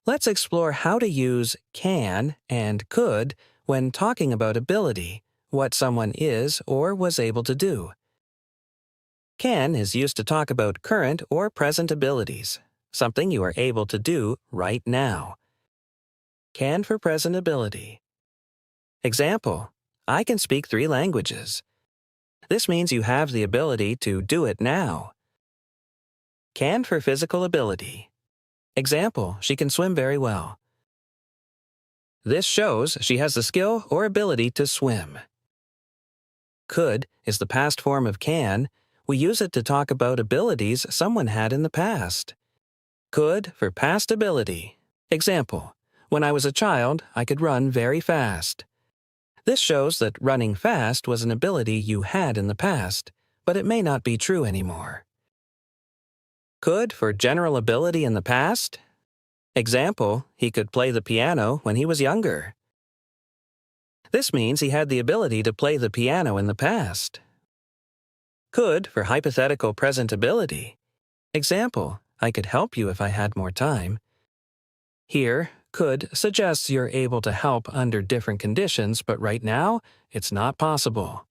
Let's explore how to use can and could when talking about ability, what someone is or was able to do. Can is used to talk about current or present abilities, something you are able to do right now. Can for present ability. Example, I can speak 3 languages. This means you have the ability to do it now. Can for physical ability. Example, she can swim very well. This shows she has the skill or ability to swim. Could is the past form of can. We use it to talk about abilities someone had in the past. Could for past ability. Example, when I was a child, I could run very fast. This shows that running fast was an ability you had in the past, but it may not be true anymore. Could for general ability in the past. Example, he could play the piano when he was younger. This means he had the ability to play the piano in the past. Could for hypothetical present ability. Example, I could help you if I had more time. Here, could suggests you're able to help under different conditions, but right now, it's not possible.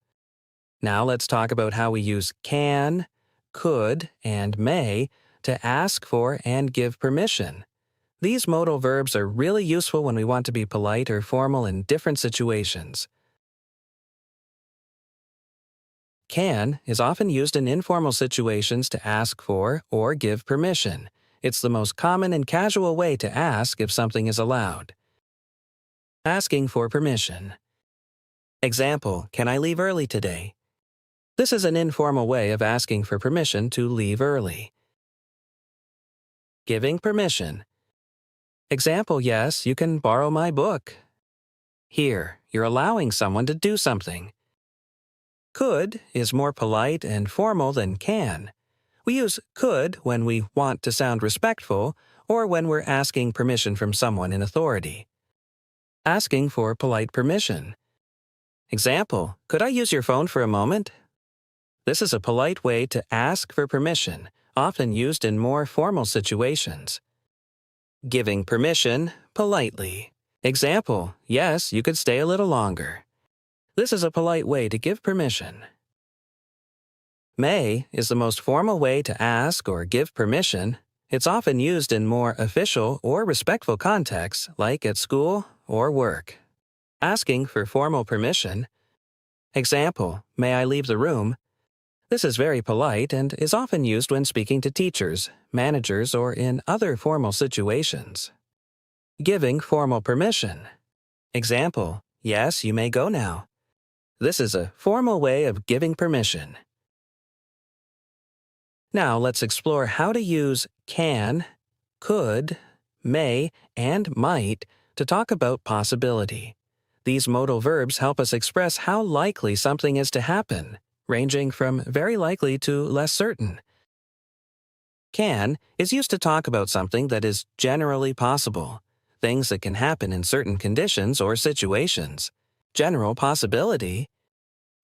Now let's talk about how we use can, could, and may to ask for and give permission. These modal verbs are really useful when we want to be polite or formal in different situations. Can is often used in informal situations to ask for or give permission. It's the most common and casual way to ask if something is allowed. Asking for permission. Example, can I leave early today? This is an informal way of asking for permission to leave early. Giving permission. Example, yes, you can borrow my book. Here, you're allowing someone to do something. Could is more polite and formal than can. We use could when we want to sound respectful or when we're asking permission from someone in authority. Asking for polite permission. Example, could I use your phone for a moment? This is a polite way to ask for permission, often used in more formal situations. Giving permission politely. Example, yes, you could stay a little longer. This is a polite way to give permission. May is the most formal way to ask or give permission. It's often used in more official or respectful contexts, like at school or work. Asking for formal permission. Example, may I leave the room? This is very polite and is often used when speaking to teachers, managers, or in other formal situations. Giving formal permission. Example, yes, you may go now. This is a formal way of giving permission. Now let's explore how to use can, could, may, and might to talk about possibility. These modal verbs help us express how likely something is to happen, ranging from very likely to less certain. Can is used to talk about something that is generally possible, things that can happen in certain conditions or situations. General possibility.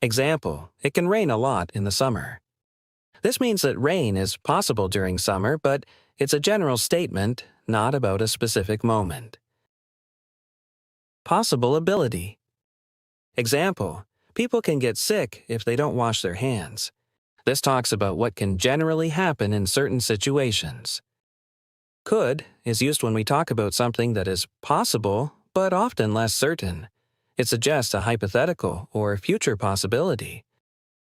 Example, it can rain a lot in the summer. This means that rain is possible during summer, but it's a general statement, not about a specific moment. Possible ability. Example, people can get sick if they don't wash their hands. This talks about what can generally happen in certain situations. Could is used when we talk about something that is possible, but often less certain. It suggests a hypothetical or future possibility.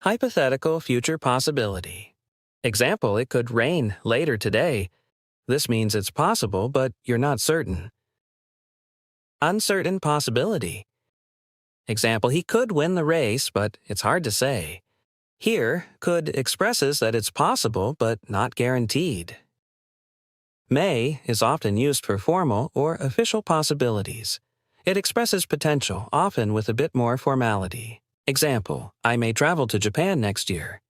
Hypothetical future possibility. Example, it could rain later today. This means it's possible, but you're not certain. Uncertain possibility. Example, he could win the race, but it's hard to say. Here, could expresses that it's possible, but not guaranteed. May is often used for formal or official possibilities. It expresses potential, often with a bit more formality. Example, I may travel to Japan next year.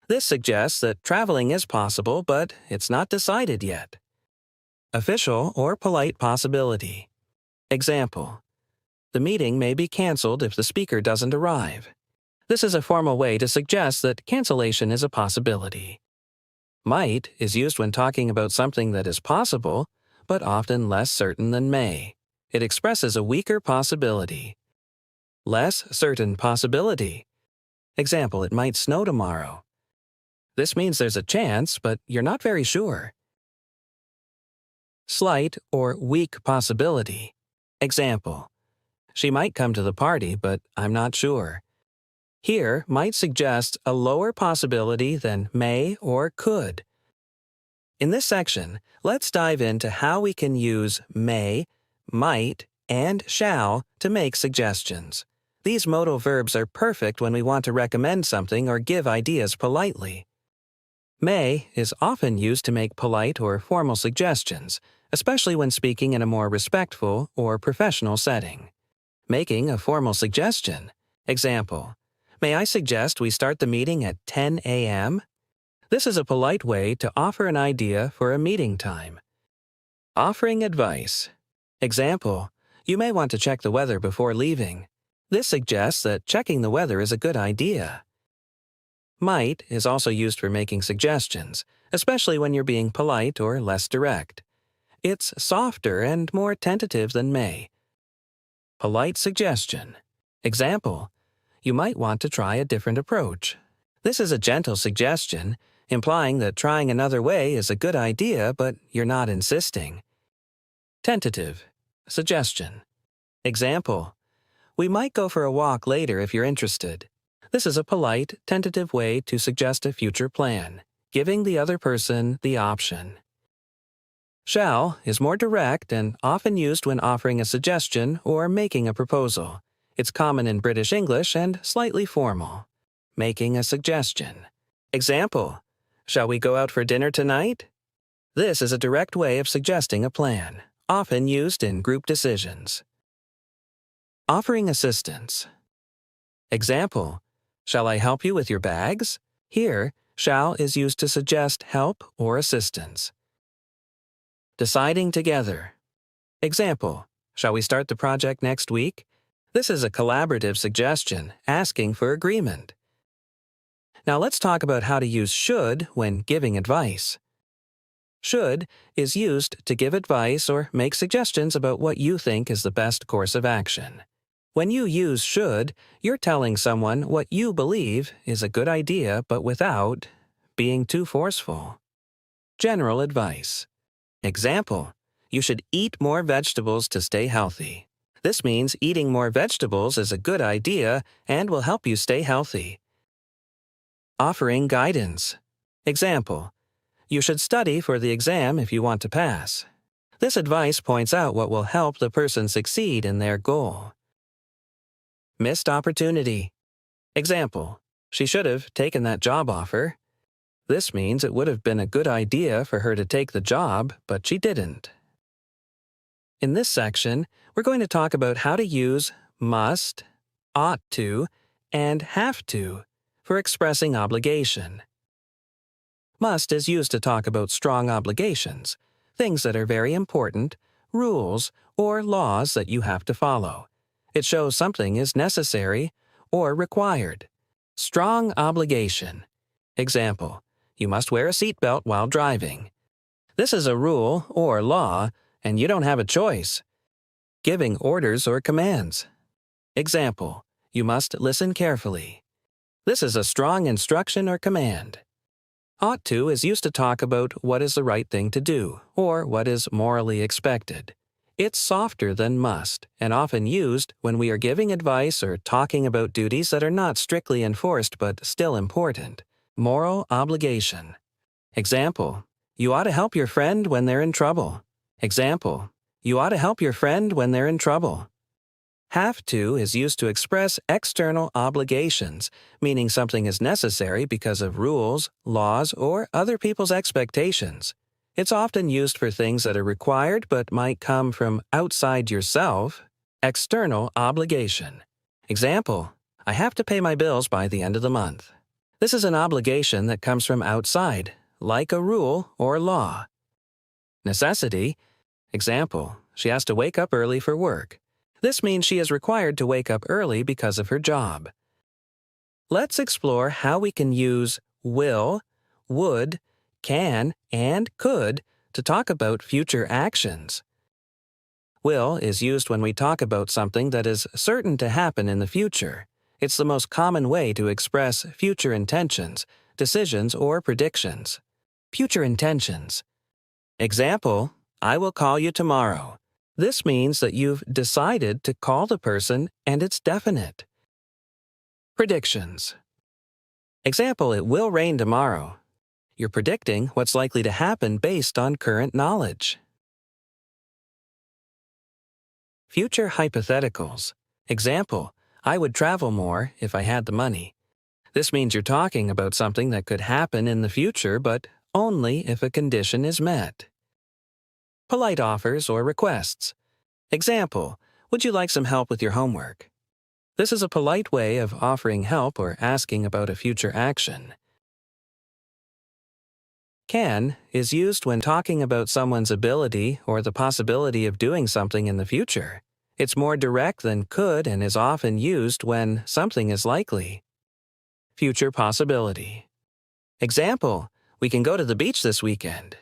This suggests that traveling is possible, but it's not decided yet. Official or polite possibility. Example, the meeting may be canceled if the speaker doesn't arrive. This is a formal way to suggest that cancellation is a possibility. Might is used when talking about something that is possible, but often less certain than may. It expresses a weaker possibility. Less certain possibility. Example, it might snow tomorrow. This means there's a chance, but you're not very sure. Slight or weak possibility. Example, she might come to the party, but I'm not sure. Here might suggest a lower possibility than may or could. In this section, let's dive into how we can use may, might, and shall to make suggestions. These modal verbs are perfect when we want to recommend something or give ideas politely. May is often used to make polite or formal suggestions, especially when speaking in a more respectful or professional setting. Making a formal suggestion. Example, may I suggest we start the meeting at 10 a.m.? This is a polite way to offer an idea for a meeting time. Offering advice. Example, you may want to check the weather before leaving. This suggests that checking the weather is a good idea. Might is also used for making suggestions, especially when you're being polite or less direct. It's softer and more tentative than may. Polite suggestion. Example, you might want to try a different approach. This is a gentle suggestion, implying that trying another way is a good idea, but you're not insisting. Tentative. Suggestion. Example, we might go for a walk later if you're interested. This is a polite, tentative way to suggest a future plan, giving the other person the option. Shall is more direct and often used when offering a suggestion or making a proposal. It's common in British English and slightly formal. Making a suggestion. Example, shall we go out for dinner tonight? This is a direct way of suggesting a plan, often used in group decisions. Offering assistance. Example, shall I help you with your bags? Here, shall is used to suggest help or assistance. Deciding together. Example, shall we start the project next week? This is a collaborative suggestion, asking for agreement. Now let's talk about how to use should when giving advice. Should is used to give advice or make suggestions about what you think is the best course of action. When you use should, you're telling someone what you believe is a good idea but without being too forceful. General advice. Example, you should eat more vegetables to stay healthy. This means eating more vegetables is a good idea and will help you stay healthy. Offering guidance. Example, you should study for the exam if you want to pass. This advice points out what will help the person succeed in their goal. Missed opportunity. Example, she should have taken that job offer. This means it would have been a good idea for her to take the job, but she didn't. In this section, we're going to talk about how to use must, ought to, and have to for expressing obligation. Must is used to talk about strong obligations, things that are very important, rules, or laws that you have to follow. It shows something is necessary or required. Strong obligation. Example, you must wear a seatbelt while driving. This is a rule or law, and you don't have a choice. Giving orders or commands. Example, you must listen carefully. This is a strong instruction or command. Ought to is used to talk about what is the right thing to do, or what is morally expected. It's softer than must, and often used when we are giving advice or talking about duties that are not strictly enforced but still important. Moral obligation. Example, you ought to help your friend when they're in trouble. Example, you ought to help your friend when they're in trouble. Have to is used to express external obligations, meaning something is necessary because of rules, laws, or other people's expectations. It's often used for things that are required but might come from outside yourself. External obligation. Example, I have to pay my bills by the end of the month. This is an obligation that comes from outside, like a rule or law. Necessity. Example, she has to wake up early for work. This means she is required to wake up early because of her job. Let's explore how we can use will, would, can, and could to to talk about future actions. Will is used when we talk about something that is certain to happen in the future. It's the most common way to express future intentions, decisions, or predictions. Future intentions. Example, I will call you tomorrow. This means that you've decided to call the person and it's definite. Predictions. Example, it will rain tomorrow. You're predicting what's likely to happen based on current knowledge. Future hypotheticals. Example, I would travel more if I had the money. This means you're talking about something that could happen in the future, but only if a condition is met. Polite offers or requests. Example, would you like some help with your homework? This is a polite way of offering help or asking about a future action. Can is used when talking about someone's ability or the possibility of doing something in the future. It's more direct than could and is often used when something is likely. Future possibility. Example, we can go to the beach this weekend.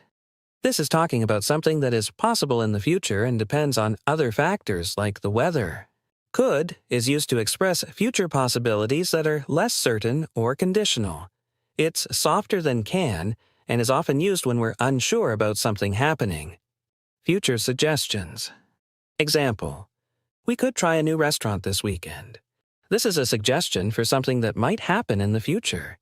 This is talking about something that is possible in the future and depends on other factors like the weather. Could is used to express future possibilities that are less certain or conditional. It's softer than can and is often used when we're unsure about something happening. Future suggestions. Example, we could try a new restaurant this weekend. This is a suggestion for something that might happen in the future.